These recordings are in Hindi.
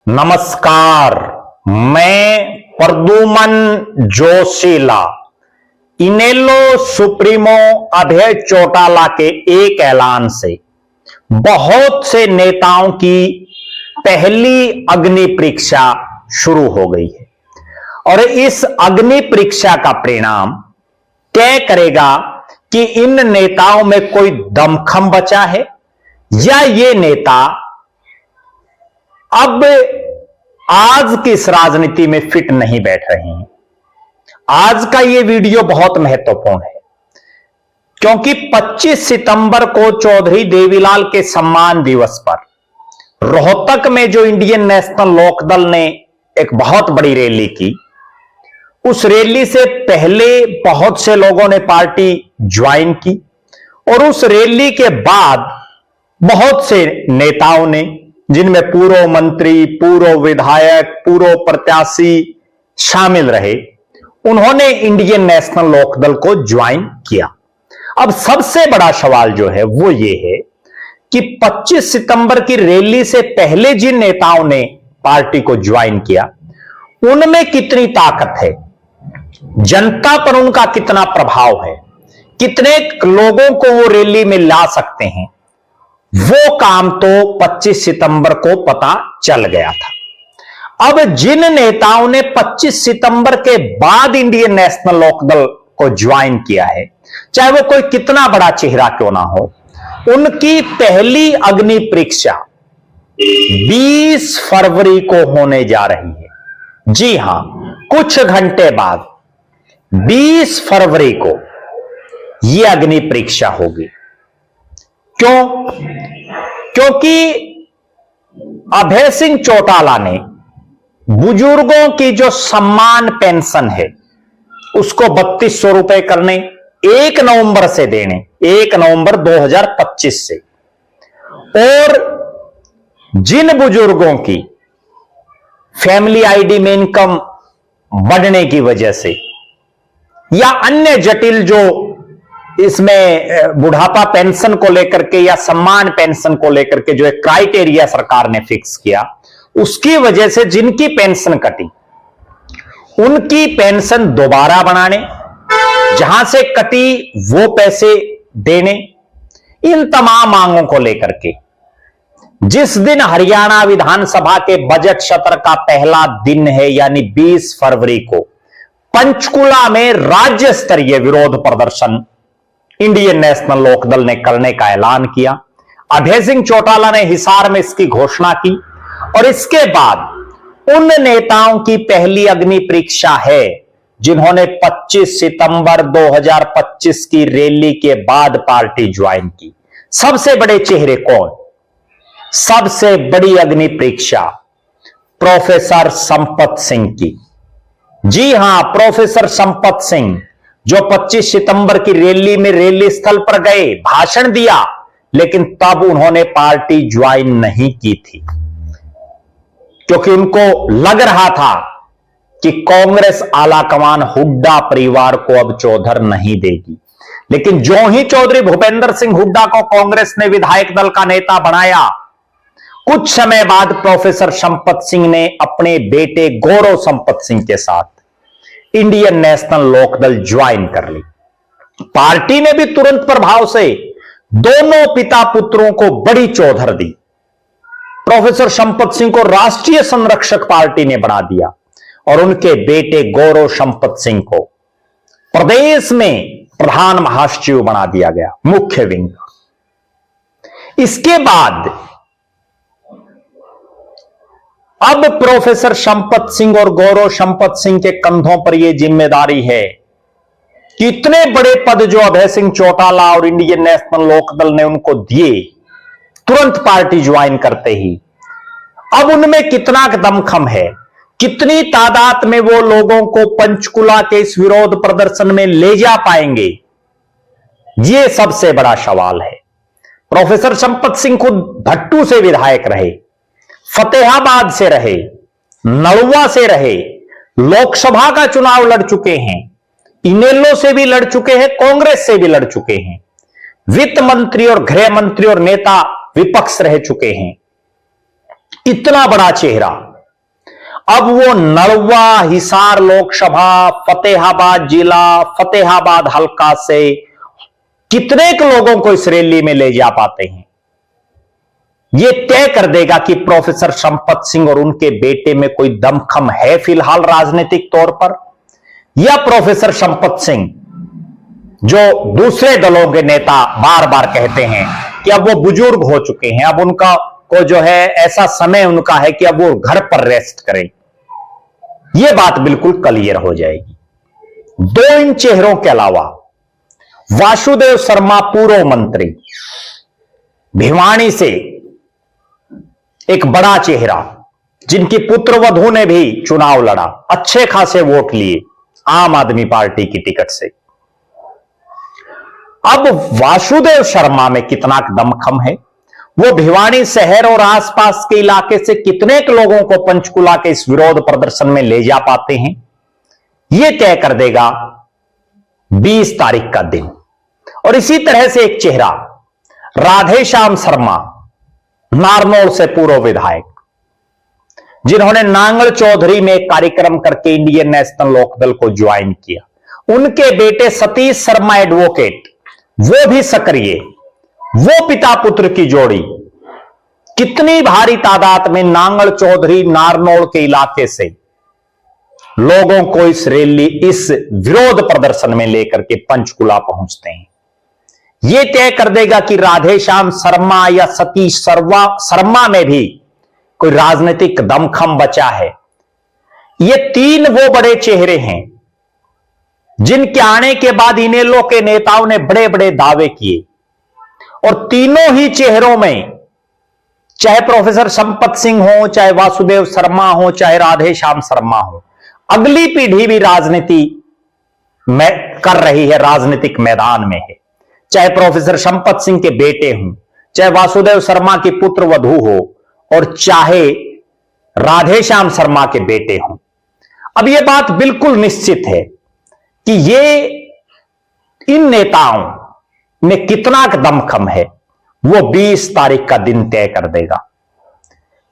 नमस्कार, मैं प्रद्युमन जोशीला इनेलो सुप्रीमो अभय चौटाला के एक ऐलान से बहुत से नेताओं की पहली अग्नि परीक्षा शुरू हो गई है और इस अग्नि परीक्षा का परिणाम तय करेगा कि इन नेताओं में कोई दमखम बचा है या ये नेता अब आज की इस राजनीति में फिट नहीं बैठ रहे हैं। आज का यह वीडियो बहुत महत्वपूर्ण है क्योंकि 25 सितंबर को चौधरी देवीलाल के सम्मान दिवस पर रोहतक में जो इंडियन नेशनल लोकदल ने एक बहुत बड़ी रैली की, उस रैली से पहले बहुत से लोगों ने पार्टी ज्वाइन की और उस रैली के बाद बहुत से नेताओं ने, जिनमें पूर्व मंत्री, पूर्व विधायक, पूर्व प्रत्याशी शामिल रहे, उन्होंने इंडियन नेशनल लोकदल को ज्वाइन किया। अब सबसे बड़ा सवाल जो है वो ये है कि 25 सितंबर की रैली से पहले जिन नेताओं ने पार्टी को ज्वाइन किया, उनमें कितनी ताकत है, जनता पर उनका कितना प्रभाव है, कितने लोगों को वो रैली में ला सकते हैं, वो काम तो 25 सितंबर को पता चल गया था। अब जिन नेताओं ने 25 सितंबर के बाद इंडियन नेशनल लोकदल को ज्वाइन किया है, चाहे वो कोई कितना बड़ा चेहरा क्यों ना हो, उनकी पहली अग्नि परीक्षा 20 फरवरी को होने जा रही है। जी हां, कुछ घंटे बाद 20 फरवरी को यह अग्नि परीक्षा होगी। क्यों? क्योंकि अभय सिंह चौटाला ने बुजुर्गों की जो सम्मान पेंशन है उसको 3200 रुपए करने 1 नवंबर से देने, 1 नवंबर 2025 से, और जिन बुजुर्गों की फैमिली आईडी में इनकम बढ़ने की वजह से या अन्य जटिल जो इसमें बुढ़ापा पेंशन को लेकर के या सम्मान पेंशन को लेकर के जो एक क्राइटेरिया सरकार ने फिक्स किया, उसकी वजह से जिनकी पेंशन कटी, उनकी पेंशन दोबारा बनाने, जहां से कटी वो पैसे देने, इन तमाम मांगों को लेकर के जिस दिन हरियाणा विधानसभा के बजट सत्र का पहला दिन है, यानी 20 फरवरी को पंचकुला में राज्य स्तरीय विरोध प्रदर्शन इंडियन नेशनल लोकदल ने करने का ऐलान किया। अभय सिंह चौटाला ने हिसार में इसकी घोषणा की और इसके बाद उन नेताओं की पहली अग्नि परीक्षा है जिन्होंने 25 सितंबर 2025 की रैली के बाद पार्टी ज्वाइन की। सबसे बड़े चेहरे कौन? सबसे बड़ी अग्नि परीक्षा प्रोफेसर संपत सिंह की। जी हां, प्रोफेसर संपत सिंह जो 25 सितंबर की रैली में रैली स्थल पर गए, भाषण दिया, लेकिन तब उन्होंने पार्टी ज्वाइन नहीं की थी क्योंकि उनको लग रहा था कि कांग्रेस आलाकमान हुड्डा परिवार को अब चौधर नहीं देगी। लेकिन जो ही चौधरी भूपेंद्र सिंह हुड्डा को कांग्रेस ने विधायक दल का नेता बनाया, कुछ समय बाद प्रोफेसर संपत सिंह ने अपने बेटे गौरव संपत सिंह के साथ इंडियन नेशनल लोकदल ज्वाइन कर ली। पार्टी ने भी तुरंत प्रभाव से दोनों पिता पुत्रों को बड़ी चौधर दी। प्रोफेसर संपत सिंह को राष्ट्रीय संरक्षक पार्टी ने बना दिया और उनके बेटे गौरव संपत सिंह को प्रदेश में प्रधान महासचिव बना दिया गया, मुख्य विंग। इसके बाद अब प्रोफेसर संपत सिंह और गौरव संपत सिंह के कंधों पर यह जिम्मेदारी है कि इतने बड़े पद जो अभय सिंह चौटाला और इंडियन नेशनल लोकदल ने उनको दिए तुरंत पार्टी ज्वाइन करते ही, अब उनमें कितना दमखम है, कितनी तादाद में वो लोगों को पंचकुला के इस विरोध प्रदर्शन में ले जा पाएंगे, यह सबसे बड़ा सवाल है। प्रोफेसर संपत सिंह खुद भट्टू से विधायक रहे, फतेहाबाद से रहे, नलवा से रहे, लोकसभा का चुनाव लड़ चुके हैं, इनेलो से भी लड़ चुके हैं, कांग्रेस से भी लड़ चुके हैं, वित्त मंत्री और गृह मंत्री और नेता विपक्ष रह चुके हैं। इतना बड़ा चेहरा अब वो नड़वा, हिसार लोकसभा, फतेहाबाद जिला, फतेहाबाद हल्का से कितने लोगों को इस रैली में ले जा पाते हैं, यह तय कर देगा कि प्रोफेसर संपत सिंह और उनके बेटे में कोई दमखम है फिलहाल राजनीतिक तौर पर, या प्रोफेसर संपत सिंह जो दूसरे दलों के नेता बार बार कहते हैं कि अब वो बुजुर्ग हो चुके हैं, अब उनका को जो है ऐसा समय उनका है कि अब वो घर पर रेस्ट करें, यह बात बिल्कुल क्लियर हो जाएगी। दो इन चेहरों के अलावा वासुदेव शर्मा पूर्व मंत्री, भिवानी से एक बड़ा चेहरा जिनकी पुत्रवधू ने भी चुनाव लड़ा, अच्छे खासे वोट लिए आम आदमी पार्टी की टिकट से। अब वासुदेव शर्मा में कितना दमखम है, वो भिवानी शहर और आसपास के इलाके से कितने लोगों को पंचकुला के इस विरोध प्रदर्शन में ले जा पाते हैं, यह तय कर देगा 20 तारीख का दिन। और इसी तरह से एक चेहरा राधेश्याम शर्मा, नारनौल से पूर्व विधायक, जिन्होंने नांगल चौधरी में एक कार्यक्रम करके इंडियन नेशनल लोकदल को ज्वाइन किया, उनके बेटे सतीश शर्मा एडवोकेट, वो भी सक्रिय, वो पिता पुत्र की जोड़ी कितनी भारी तादाद में नांगल चौधरी नारनौल के इलाके से लोगों को इस रैली, इस विरोध प्रदर्शन में लेकर के पंचकुला पहुंचते हैं, यह तय कर देगा कि राधेश्याम शर्मा या सतीश शर्मा में भी कोई राजनीतिक दमखम बचा है। ये तीन वो बड़े चेहरे हैं जिनके आने के बाद इनेलो के नेताओं ने बड़े बड़े दावे किए, और तीनों ही चेहरों में, चाहे प्रोफेसर संपत सिंह हो, चाहे वासुदेव शर्मा हो, चाहे राधेश्याम शर्मा हो, अगली पीढ़ी भी राजनीति में कर रही है, राजनीतिक मैदान में है। चाहे प्रोफेसर संपत सिंह के बेटे हों, चाहे वासुदेव शर्मा की पुत्र वधू हो, और चाहे राधेश्याम शर्मा के बेटे हों। अब यह बात बिल्कुल निश्चित है कि ये इन नेताओं में कितना दमखम है, वो 20 तारीख का दिन तय कर देगा।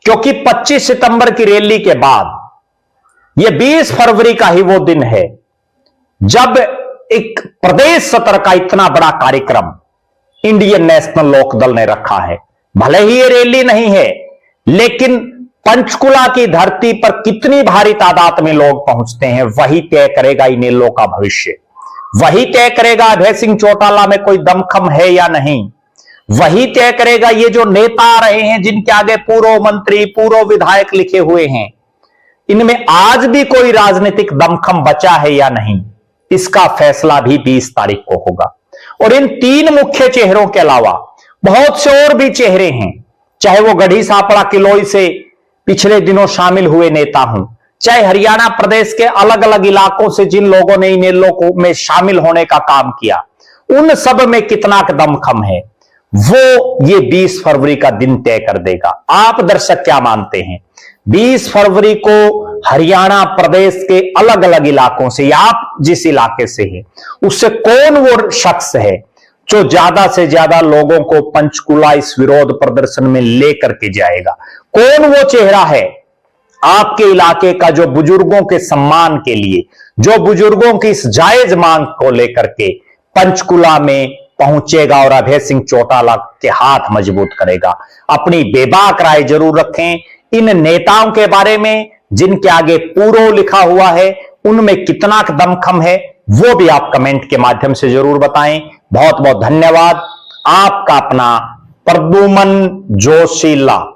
क्योंकि 25 सितंबर की रैली के बाद यह 20 फरवरी का ही वो दिन है जब एक प्रदेश सत्र का इतना बड़ा कार्यक्रम इंडियन नेशनल लोकदल ने रखा है। भले ही ये रैली नहीं है, लेकिन पंचकुला की धरती पर कितनी भारी तादाद में लोग पहुंचते हैं, वही तय करेगा इनेलो का भविष्य, वही तय करेगा अभय सिंह चौटाला में कोई दमखम है या नहीं, वही तय करेगा ये जो नेता आ रहे हैं जिनके आगे पूर्व मंत्री, पूर्व विधायक लिखे हुए हैं, इनमें आज भी कोई राजनीतिक दमखम बचा है या नहीं, इसका फैसला भी 20 तारीख को होगा। और इन तीन मुख्य चेहरों के अलावा बहुत से और भी चेहरे हैं, चाहे वो गढ़ी सापड़ा किलोई से पिछले दिनों शामिल हुए नेता हों, चाहे हरियाणा प्रदेश के अलग अलग इलाकों से जिन लोगों ने इनेलो को में शामिल होने का काम किया, उन सब में कितना दमखम है, वो ये 20 फरवरी का दिन तय कर देगा। आप दर्शक क्या मानते हैं, 20 फरवरी को हरियाणा प्रदेश के अलग अलग इलाकों से, या आप जिस इलाके से हैं, उससे कौन वो शख्स है जो ज्यादा से ज्यादा लोगों को पंचकुला इस विरोध प्रदर्शन में लेकर के जाएगा? कौन वो चेहरा है आपके इलाके का जो बुजुर्गों के सम्मान के लिए, जो बुजुर्गों की इस जायज मांग को लेकर के पंचकुला में पहुंचेगा और अभय सिंह चौटाला के हाथ मजबूत करेगा? अपनी बेबाक राय जरूर रखें इन नेताओं के बारे में जिनके आगे पूर्व लिखा हुआ है, उनमें कितना दमखम है, वो भी आप कमेंट के माध्यम से जरूर बताएं। बहुत बहुत धन्यवाद। आपका अपना प्रद्युमन जोशीला।